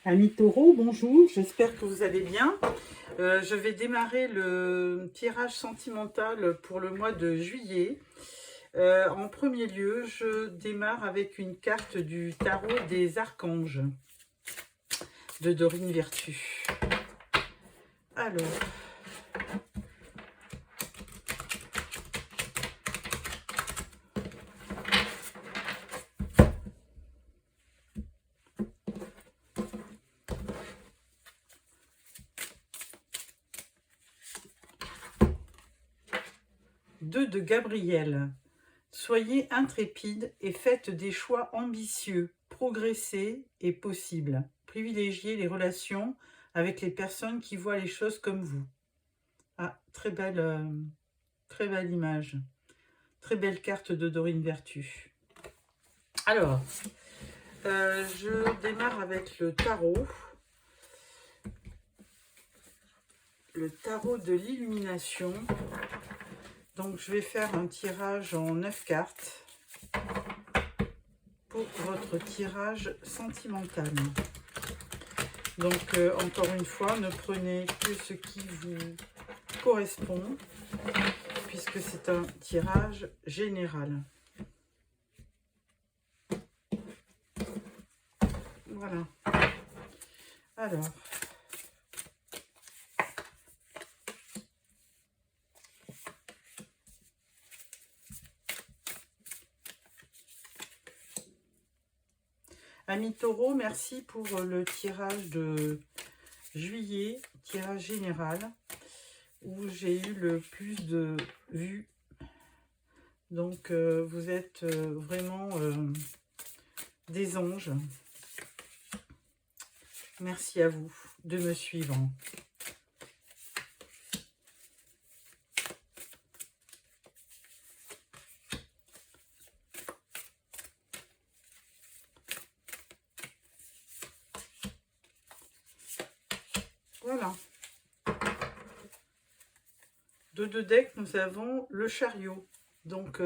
Amis taureaux, bonjour, j'espère que vous allez bien. Je vais démarrer le tirage sentimental pour le mois de juillet. En premier lieu, je démarre avec une carte du tarot des archanges de Dorine Virtue. Alors, deux de Gabriel. Soyez intrépide et faites des choix ambitieux. Progresser est possible. Privilégiez les relations avec les personnes qui voient les choses comme vous. Ah, très belle image. Très belle carte de Dorine Virtue. Alors, je démarre avec le tarot. Le tarot de l'illumination. Donc, je vais faire un tirage en 9 cartes pour votre tirage sentimental. Donc, encore une fois, ne prenez que ce qui vous correspond, puisque c'est un tirage général. Voilà. Alors, amis taureaux, merci pour le tirage de juillet, tirage général, où j'ai eu le plus de vues. Donc, vous êtes vraiment des anges. Merci à vous de me suivre. Voilà. De deux decks, nous avons le chariot. Donc,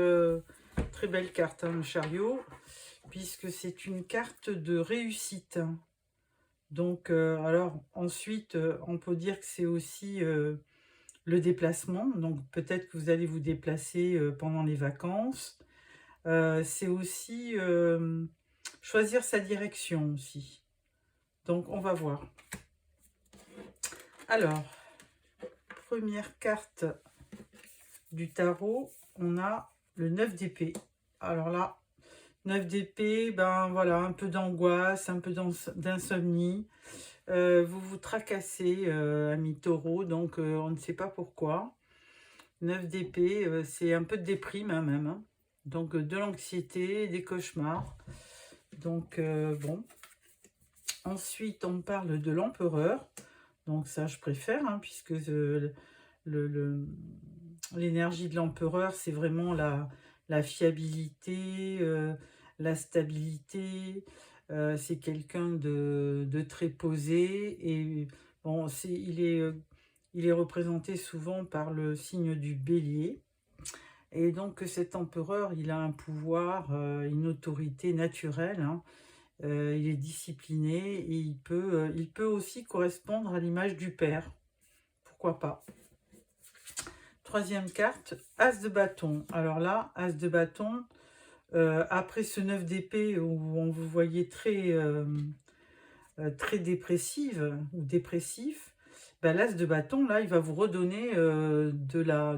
très belle carte, hein, le chariot, puisque c'est une carte de réussite. Donc, alors, ensuite, on peut dire que c'est aussi le déplacement. Donc, peut-être que vous allez vous déplacer pendant les vacances. C'est aussi choisir sa direction aussi. Donc, on va voir. Alors, première carte du tarot, on a le 9 d'épée. Alors là, 9 d'épée, ben voilà, un peu d'angoisse, un peu d'insomnie. Vous vous tracassez, amis taureaux, donc on ne sait pas pourquoi. 9 d'épée, c'est un peu de déprime hein, même. Hein. Donc de l'anxiété, des cauchemars. Donc bon. Ensuite, on parle de l'empereur. Donc ça, je préfère, hein, puisque l'énergie de l'empereur, c'est vraiment la fiabilité, la stabilité. C'est quelqu'un de très posé. Et bon, il est représenté souvent par le signe du bélier. Et donc cet empereur, il a un pouvoir, une autorité naturelle, hein. Il est discipliné et il peut aussi correspondre à l'image du père. Pourquoi pas? Troisième carte, As de bâton. Alors là, As de bâton, après ce 9 d'épée où on vous voyait très dépressive ou dépressif, ben, l'As de bâton, là, il va vous redonner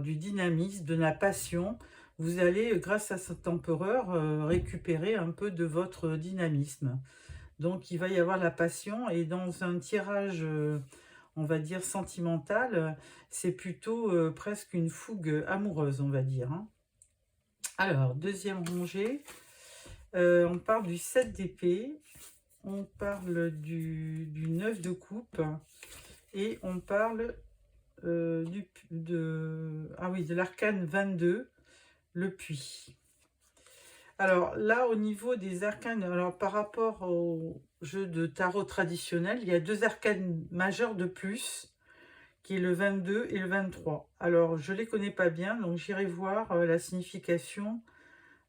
du dynamisme, de la passion. Vous allez, grâce à cet empereur, récupérer un peu de votre dynamisme. Donc, il va y avoir la passion. Et dans un tirage, on va dire, sentimental, c'est plutôt presque une fougue amoureuse, on va dire. Hein. Alors, deuxième rangée, on parle du 7 d'épée. On parle du 9 de coupe. Et on parle de l'arcane 22, le puits. Alors là, au niveau des arcanes, alors par rapport au jeu de tarot traditionnel, il y a deux arcanes majeures de plus, qui est le 22 et le 23. Alors, je ne les connais pas bien, donc j'irai voir la signification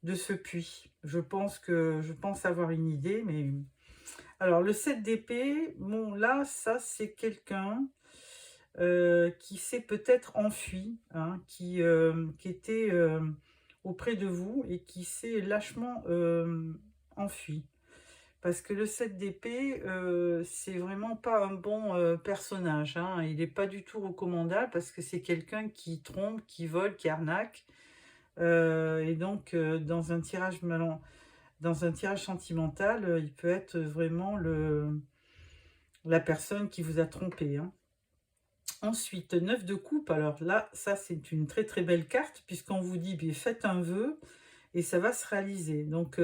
de ce puits. Je pense avoir une idée, mais Alors, le 7 d'épée, bon, là, ça, c'est quelqu'un qui s'est peut-être enfui, hein, qui était auprès de vous et qui s'est lâchement enfui. Parce que le 7 d'épée, c'est vraiment pas un bon personnage, hein. Il n'est pas du tout recommandable parce que c'est quelqu'un qui trompe, qui vole, qui arnaque. Et donc, dans un tirage sentimental, il peut être vraiment la personne qui vous a trompé, hein. Ensuite, 9 de coupe. Alors là, ça, c'est une très très belle carte puisqu'on vous dit, bien, faites un vœu et ça va se réaliser. Donc,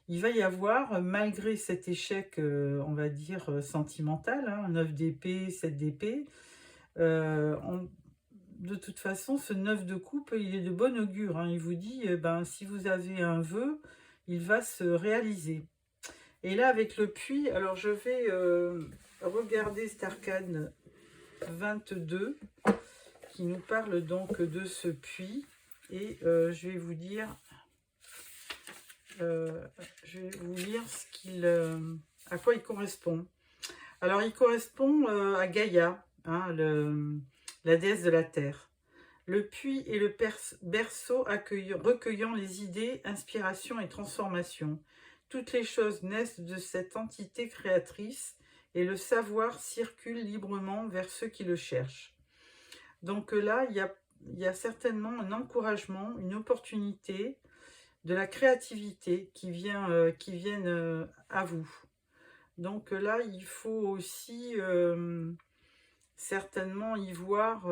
il va y avoir, malgré cet échec, on va dire, sentimental, hein, 9 d'épée, 7 d'épée, de toute façon, ce 9 de coupe, il est de bon augure, hein. Il vous dit, ben, si vous avez un vœu, il va se réaliser. Et là, avec le puits, alors je vais regarder cet arcane 22 qui nous parle donc de ce puits. Et je vais vous dire, je vais vous lire à quoi il correspond. Alors, il correspond à Gaïa, hein, la déesse de la terre. Le puits est le berceau recueillant les idées, inspirations et transformations. Toutes les choses naissent de cette entité créatrice et le savoir circule librement vers ceux qui le cherchent. Donc là, il y a certainement un encouragement, une opportunité, de la créativité qui viennent à vous. Donc là, il faut aussi certainement y voir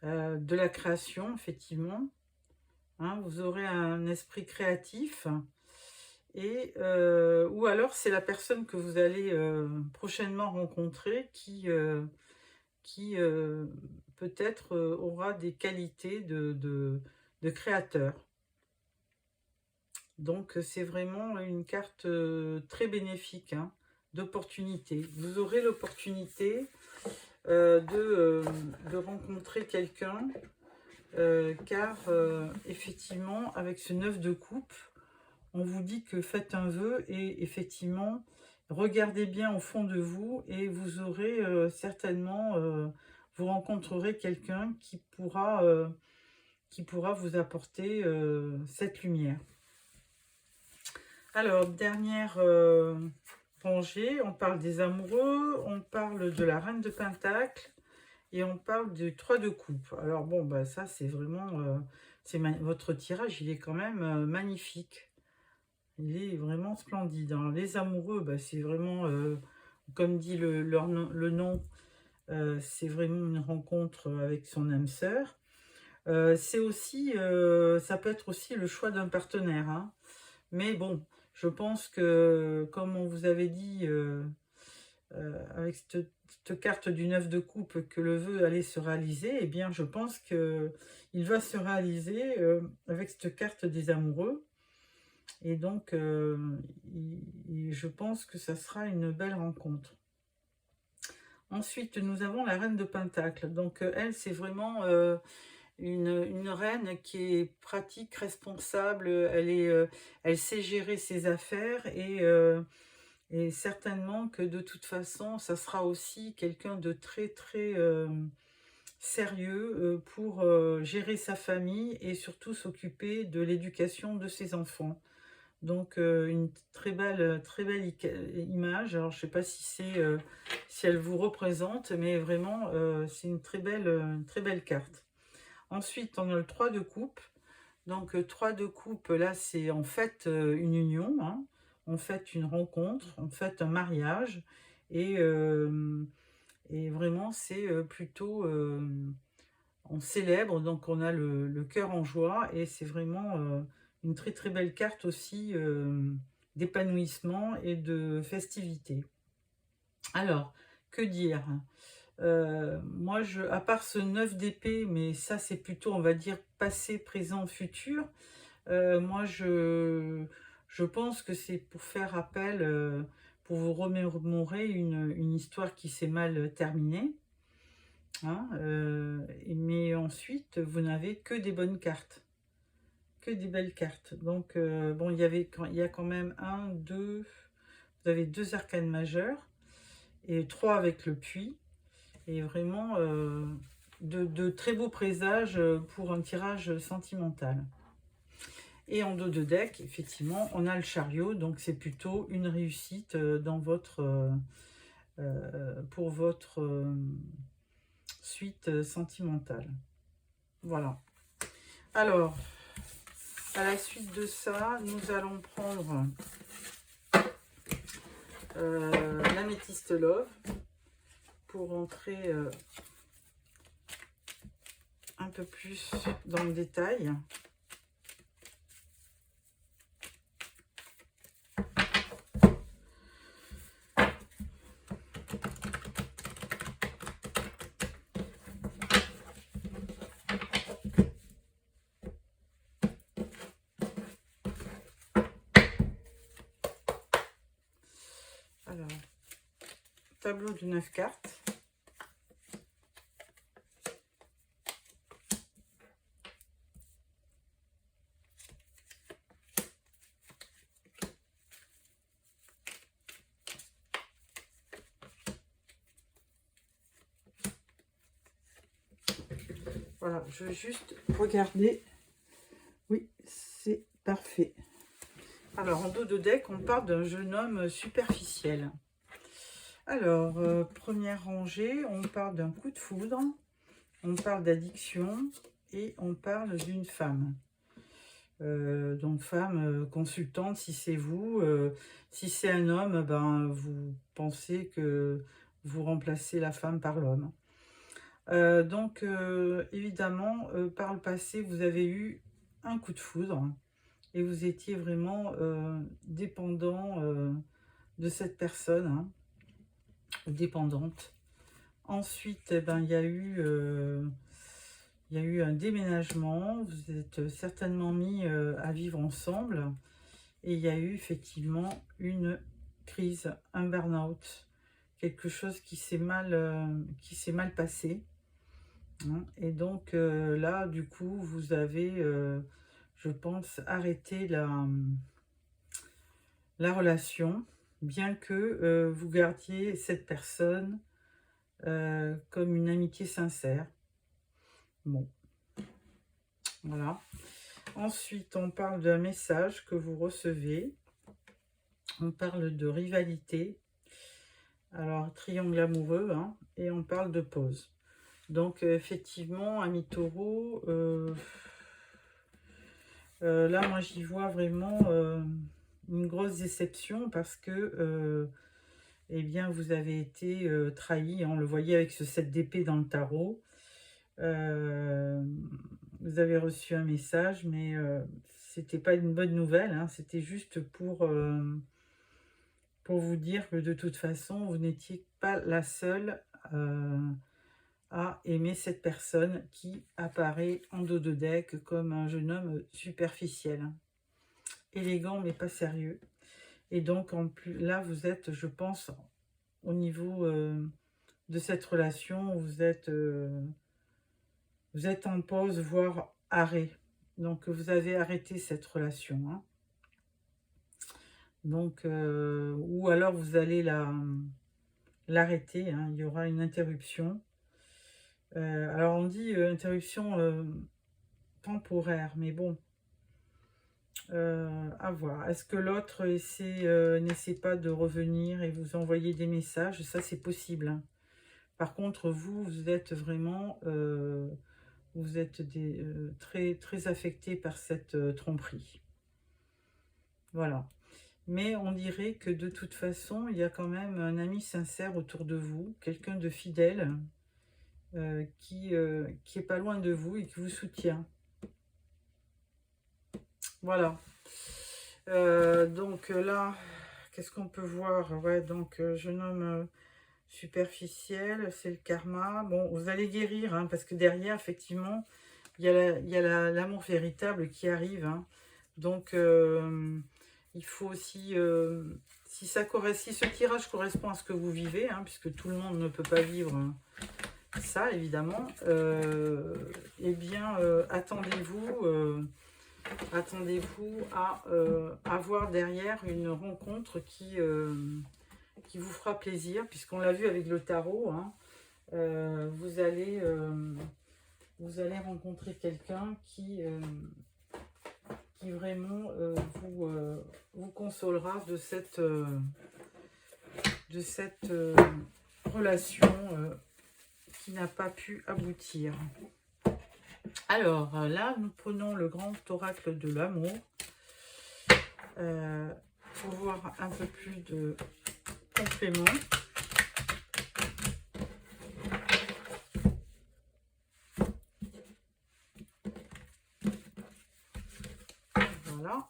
de la création, effectivement. Hein, vous aurez un esprit créatif. Et, ou alors, c'est la personne que vous allez prochainement rencontrer qui peut-être aura des qualités de créateur. Donc, c'est vraiment une carte très bénéfique, hein, d'opportunité. Vous aurez l'opportunité de rencontrer quelqu'un, car effectivement, avec ce 9 de coupe, on vous dit que faites un vœu et effectivement, regardez bien au fond de vous et vous aurez certainement, vous rencontrerez quelqu'un qui pourra vous apporter cette lumière. Alors, dernière rangée, on parle des amoureux, on parle de la reine de Pentacle et on parle du 3 de coupe. Alors bon, bah ça c'est vraiment, votre tirage, il est quand même magnifique. Il est vraiment splendide, hein. Les amoureux, bah, c'est vraiment, comme dit le nom, c'est vraiment une rencontre avec son âme sœur. C'est aussi, ça peut être aussi le choix d'un partenaire, hein. Mais bon, je pense que, comme on vous avait dit, avec cette carte du 9 de coupe, que le vœu allait se réaliser, eh bien, je pense qu'il va se réaliser avec cette carte des amoureux. Et donc, je pense que ça sera une belle rencontre. Ensuite, nous avons la reine de Pentacle. Donc, elle, c'est vraiment une reine qui est pratique, responsable. Elle sait gérer ses affaires et certainement que de toute façon, ça sera aussi quelqu'un de très, très sérieux pour gérer sa famille et surtout s'occuper de l'éducation de ses enfants. Donc, une très belle image. Alors, je ne sais pas si elle vous représente, mais vraiment, c'est une très belle carte. Ensuite, on a le 3 de coupe. Donc, 3 de coupe, là, c'est en fait une union, hein. On fait une rencontre, on fait un mariage. Et, vraiment, c'est plutôt... on célèbre, donc on a le cœur en joie. Et c'est vraiment une très très belle carte aussi d'épanouissement et de festivité. Alors, que dire? Moi, à part ce 9 d'épée, mais ça c'est plutôt, on va dire, passé, présent, futur, moi je pense que c'est pour faire appel, pour vous remémorer une histoire qui s'est mal terminée, hein, mais ensuite vous n'avez que des bonnes cartes. que des belles cartes. Donc, bon, il y a quand même un, deux... Vous avez 2 arcanes majeures et 3 avec le puits. Et vraiment, de très beaux présages pour un tirage sentimental. Et en dos de deck, effectivement, on a le chariot. Donc, c'est plutôt une réussite dans pour votre suite sentimentale. Voilà. Alors, à la suite de ça, nous allons prendre l'améthyste love pour entrer un peu plus dans le détail. Alors, tableau de 9 cartes. Voilà, je vais juste regarder. Oui, c'est parfait. Alors, en dos de deck, on parle d'un jeune homme superficiel. Alors, première rangée, on parle d'un coup de foudre, on parle d'addiction et on parle d'une femme. Donc, femme consultante, si c'est vous. Si c'est un homme, ben, vous pensez que vous remplacez la femme par l'homme. Donc, évidemment, par le passé, vous avez eu un coup de foudre et vous étiez vraiment dépendant de cette personne, hein, dépendante. Ensuite, eh ben, il y a eu un déménagement, vous êtes certainement mis à vivre ensemble et il y a eu effectivement une crise, un burn-out, quelque chose qui s'est mal passé. Et donc là, du coup, vous avez, je pense, arrêté la relation, bien que vous gardiez cette personne comme une amitié sincère. Bon, voilà. Ensuite, on parle d'un message que vous recevez. On parle de rivalité. Alors, triangle amoureux, hein, et on parle de pause. Donc, effectivement, ami taureau, là, moi, j'y vois vraiment une grosse déception parce que, eh bien, vous avez été trahi. On le voyait avec ce 7 d'épée dans le tarot. Vous avez reçu un message, mais c'était pas une bonne nouvelle. Hein, c'était juste pour vous dire que de toute façon, vous n'étiez pas la seule à aimer cette personne qui apparaît en dos de deck comme un jeune homme superficiel, élégant mais pas sérieux. Et donc en plus là vous êtes, je pense, au niveau de cette relation, vous êtes en pause, voire arrêt. Donc vous avez arrêté cette relation, hein. Donc ou alors vous allez l'arrêter, hein. Il y aura une interruption. Alors on dit interruption temporaire, mais bon, à voir. Est-ce que l'autre n'essaie pas de revenir et vous envoyer des messages? Ça, c'est possible, hein. Par contre, vous êtes vraiment, vous êtes très, très affecté par cette tromperie. Voilà. Mais on dirait que de toute façon, il y a quand même un ami sincère autour de vous, quelqu'un de fidèle, qui est pas loin de vous et qui vous soutient. Voilà. Donc là, qu'est-ce qu'on peut voir? Ouais, donc jeune homme superficiel, c'est le karma. Bon, vous allez guérir, hein, parce que derrière, effectivement, il y a l'amour véritable qui arrive, hein. Donc, il faut aussi, si ce tirage correspond à ce que vous vivez, hein, puisque tout le monde ne peut pas vivre ça, évidemment, eh bien, attendez-vous attendez-vous à avoir derrière une rencontre qui vous fera plaisir, puisqu'on l'a vu avec le tarot, hein. Vous allez rencontrer quelqu'un qui vraiment vous consolera de cette relation qui n'a pas pu aboutir. Alors là, nous prenons le grand oracle de l'amour pour voir un peu plus de compléments. Voilà.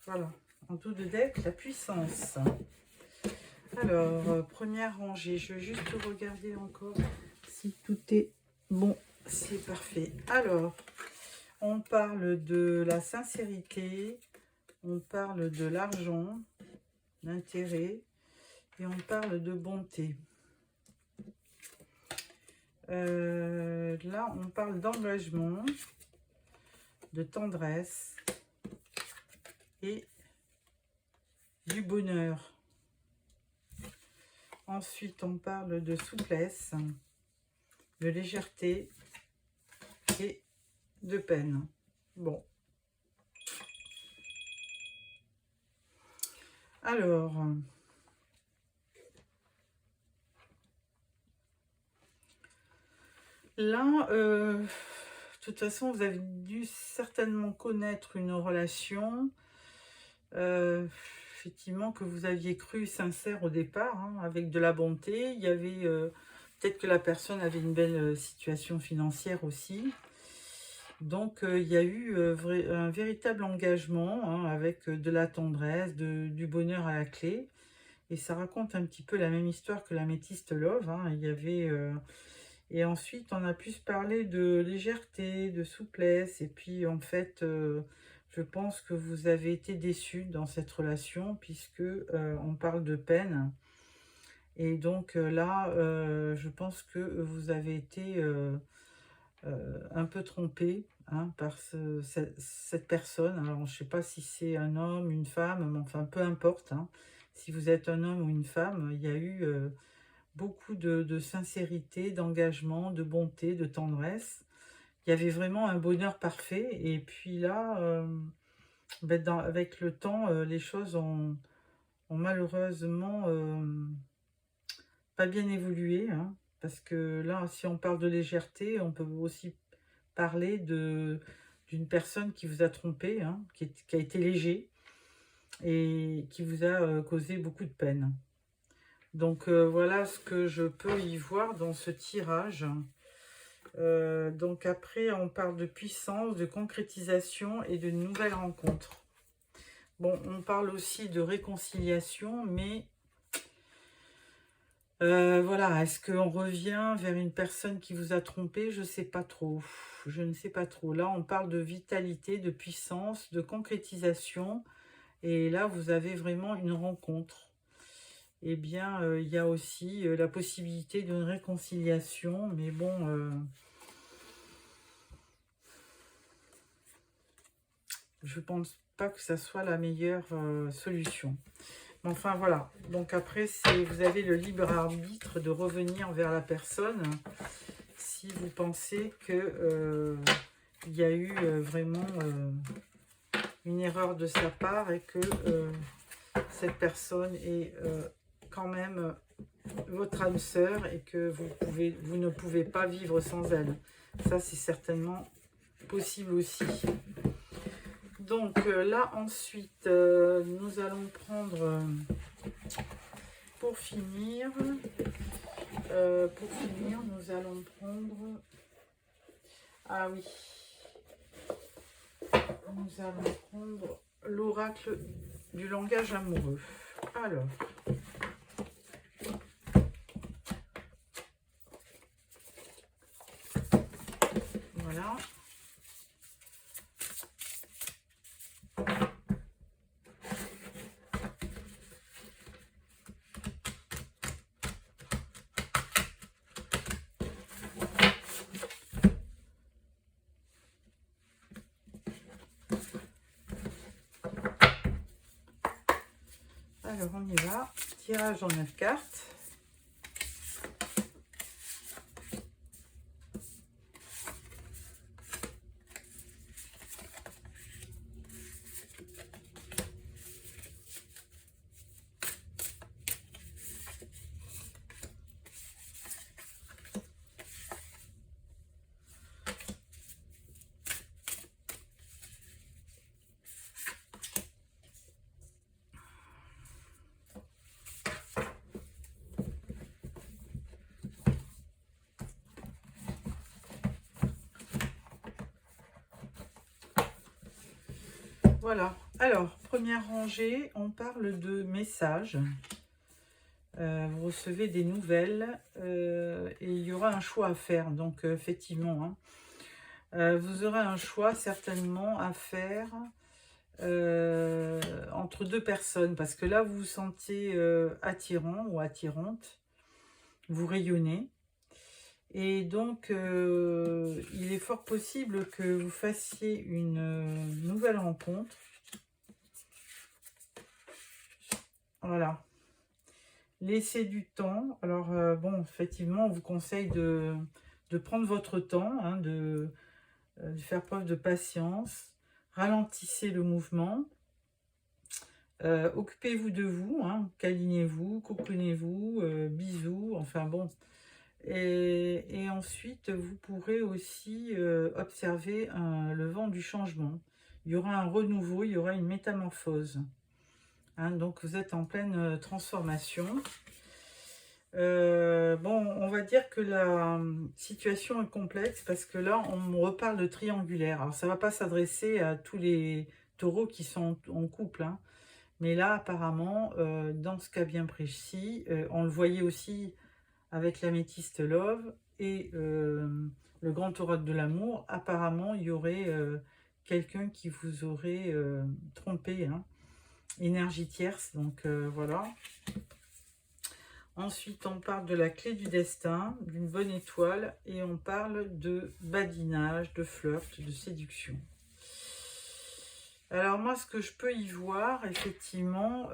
Voilà, en tout de deck, la puissance. Alors, première rangée, je vais juste regarder encore si tout est bon, c'est parfait. Alors, on parle de la sincérité, on parle de l'argent, l'intérêt, et on parle de bonté. Là, on parle d'engagement, de tendresse et du bonheur. Ensuite, on parle de souplesse, de légèreté et de peine. Bon. Alors, là, de toute façon, vous avez dû certainement connaître une relation, effectivement, que vous aviez cru sincère au départ, hein, avec de la bonté. Il y avait peut-être que la personne avait une belle situation financière aussi. Donc, il y a eu un véritable engagement, hein, avec de la tendresse, du bonheur à la clé. Et ça raconte un petit peu la même histoire que l'Améthyste Love, hein. Il y avait... et ensuite, on a plus parlé de légèreté, de souplesse. Et puis, en fait, je pense que vous avez été déçus dans cette relation, puisque on parle de peine. Et donc là, je pense que vous avez été un peu trompé, hein, par cette personne. Alors, je ne sais pas si c'est un homme, une femme, mais enfin, peu importe, hein. Si vous êtes un homme ou une femme, il y a eu beaucoup de sincérité, d'engagement, de bonté, de tendresse. Il y avait vraiment un bonheur parfait. Et puis là, avec le temps, les choses ont malheureusement pas bien évolué, hein, parce que là, si on parle de légèreté, on peut aussi parler d'une personne qui vous a trompé, hein, qui a été léger et qui vous a causé beaucoup de peine. Donc voilà ce que je peux y voir dans ce tirage. Donc après, on parle de puissance, de concrétisation et de nouvelles rencontres. Bon, on parle aussi de réconciliation, mais voilà, est-ce qu'on revient vers une personne qui vous a trompé? Je ne sais pas trop. Je ne sais pas trop. Là, on parle de vitalité, de puissance, de concrétisation. Et là, vous avez vraiment une rencontre. Eh bien, il y a aussi la possibilité d'une réconciliation. Mais bon, je pense pas que ça soit la meilleure solution. Mais enfin, voilà. Donc après, vous avez le libre arbitre de revenir vers la personne si vous pensez que il y a eu vraiment une erreur de sa part et que cette personne est quand même votre âme sœur et que vous ne pouvez pas vivre sans elle. Ça, c'est certainement possible aussi. Donc là, ensuite, nous allons prendre, pour finir, nous allons prendre... Ah oui. Nous allons prendre l'oracle du langage amoureux. Alors, voilà. Alors, on y va. Tirage en 9 cartes. Voilà. Alors, première rangée, on parle de messages. Vous recevez des nouvelles et il y aura un choix à faire. Donc, effectivement, hein, vous aurez un choix certainement à faire entre deux personnes. Parce que là, vous vous sentez attirant ou attirante. Vous rayonnez. Et donc, il est fort possible que vous fassiez une nouvelle rencontre. Voilà. Laissez du temps. Alors, bon, effectivement, on vous conseille de prendre votre temps, hein, de faire preuve de patience. Ralentissez le mouvement. Occupez-vous de vous, hein, câlinez-vous, cocoonez-vous, bisous, enfin bon. Et ensuite, vous pourrez aussi observer le vent du changement. Il y aura un renouveau, il y aura une métamorphose. Hein, donc, vous êtes en pleine transformation. Bon, on va dire que la situation est complexe parce que là, on me reparle de triangulaire. Alors, ça ne va pas s'adresser à tous les taureaux qui sont en couple, hein. Mais là, apparemment, dans ce cas bien précis, on le voyait aussi avec l'améthyste love et le grand oracle de l'amour. Apparemment, il y aurait quelqu'un qui vous aurait trompé, hein. Énergie tierce, donc voilà. Ensuite, on parle de la clé du destin, d'une bonne étoile, et on parle de badinage, de flirt, de séduction. Alors moi, ce que je peux y voir, effectivement,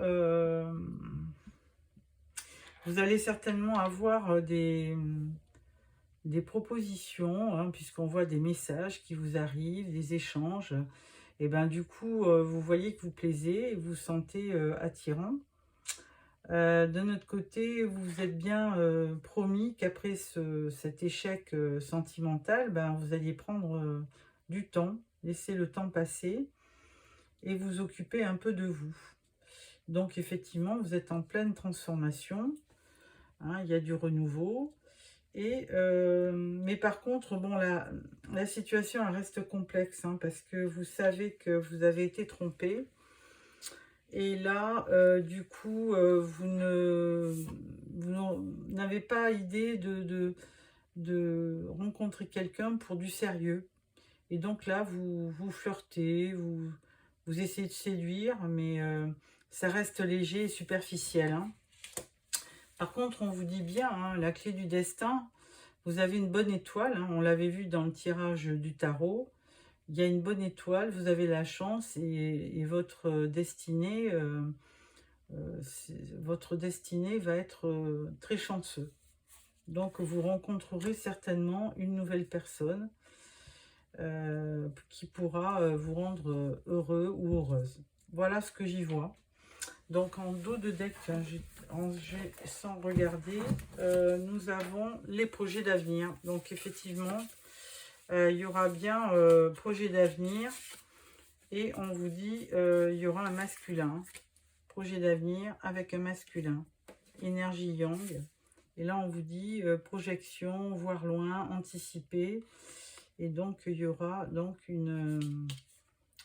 vous allez certainement avoir des propositions, hein, puisqu'on voit des messages qui vous arrivent, des échanges. Et ben du coup, vous voyez que vous plaisez, vous vous sentez attirant. De notre côté, vous vous êtes bien promis qu'après cet échec sentimental, ben, vous alliez prendre du temps, laisser le temps passer et vous occuper un peu de vous. Donc effectivement, vous êtes en pleine transformation, hein, il y a du renouveau. Mais par contre, bon, la situation elle reste complexe, hein, parce que vous savez que vous avez été trompé. Et là, du coup, vous n'avez pas idée de rencontrer quelqu'un pour du sérieux. Et donc là, vous flirtez, vous essayez de séduire, mais ça reste léger et superficiel, hein. Par contre, on vous dit bien, hein, la clé du destin, vous avez une bonne étoile, hein, on l'avait vu dans le tirage du tarot. Il y a une bonne étoile, vous avez la chance et votre destinée, va être très chanceux. Donc, vous rencontrerez certainement une nouvelle personne qui pourra vous rendre heureux ou heureuse. Voilà ce que j'y vois. Donc, en dos de deck, hein, sans regarder, nous avons les projets d'avenir. Donc, effectivement, il y aura bien projet d'avenir. Et on vous dit, il y aura un masculin. Projet d'avenir avec un masculin. Énergie yang. Et là, on vous dit projection, voir loin, anticiper. Et donc, il y aura donc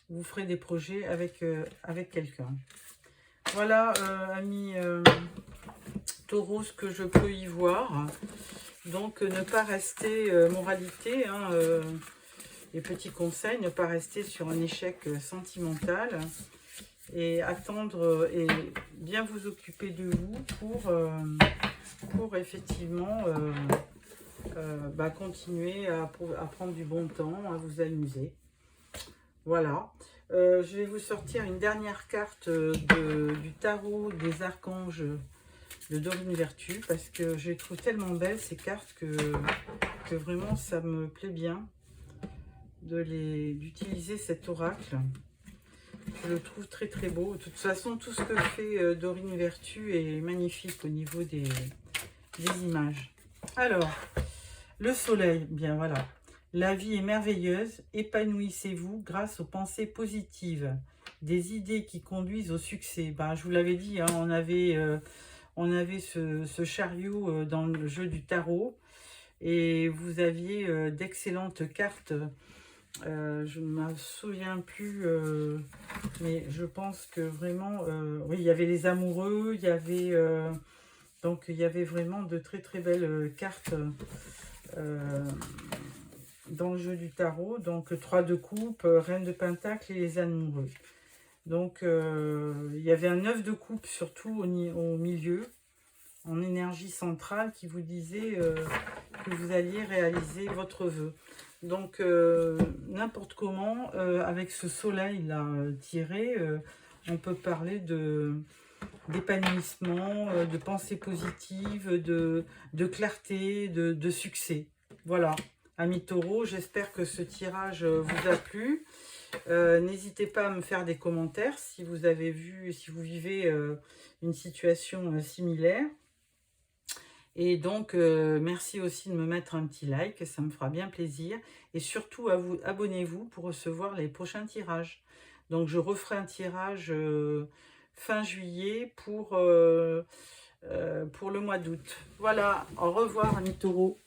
vous ferez des projets avec, avec quelqu'un. Voilà, amis Taureau, ce que je peux y voir. Donc, ne pas rester, moralité, hein, les petits conseils, ne pas rester sur un échec sentimental et attendre et bien vous occuper de vous pour effectivement continuer à prendre du bon temps, à vous amuser. Voilà. Je vais vous sortir une dernière carte du tarot des archanges de Dorine Virtue parce que je les trouve tellement belles ces cartes que vraiment ça me plaît bien d'utiliser cet oracle. Je le trouve très très beau. De toute façon, tout ce que fait Dorine Virtue est magnifique au niveau des images. Alors, le soleil, bien voilà. La vie est merveilleuse, épanouissez-vous grâce aux pensées positives, des idées qui conduisent au succès. Ben, je vous l'avais dit, hein, on avait ce chariot dans le jeu du tarot et vous aviez d'excellentes cartes. Je ne me souviens plus, mais je pense que vraiment, oui, il y avait les amoureux, il y avait, donc il y avait vraiment de très très belles cartes dans le jeu du tarot. Donc 3 de coupe, reine de pentacle et les amoureux. Donc il y avait un 9 de coupe surtout au milieu, en énergie centrale, qui vous disait que vous alliez réaliser votre vœu. Donc n'importe comment, avec ce soleil là tiré, on peut parler d'épanouissement, de pensée positive, de clarté, de succès. Voilà, amis taureaux, j'espère que ce tirage vous a plu. N'hésitez pas à me faire des commentaires si vous avez vu, si vous vivez une situation similaire. Et donc, merci aussi de me mettre un petit like, ça me fera bien plaisir. Et surtout, abonnez-vous pour recevoir les prochains tirages. Donc, je referai un tirage fin juillet pour le mois d'août. Voilà, au revoir, amis taureaux.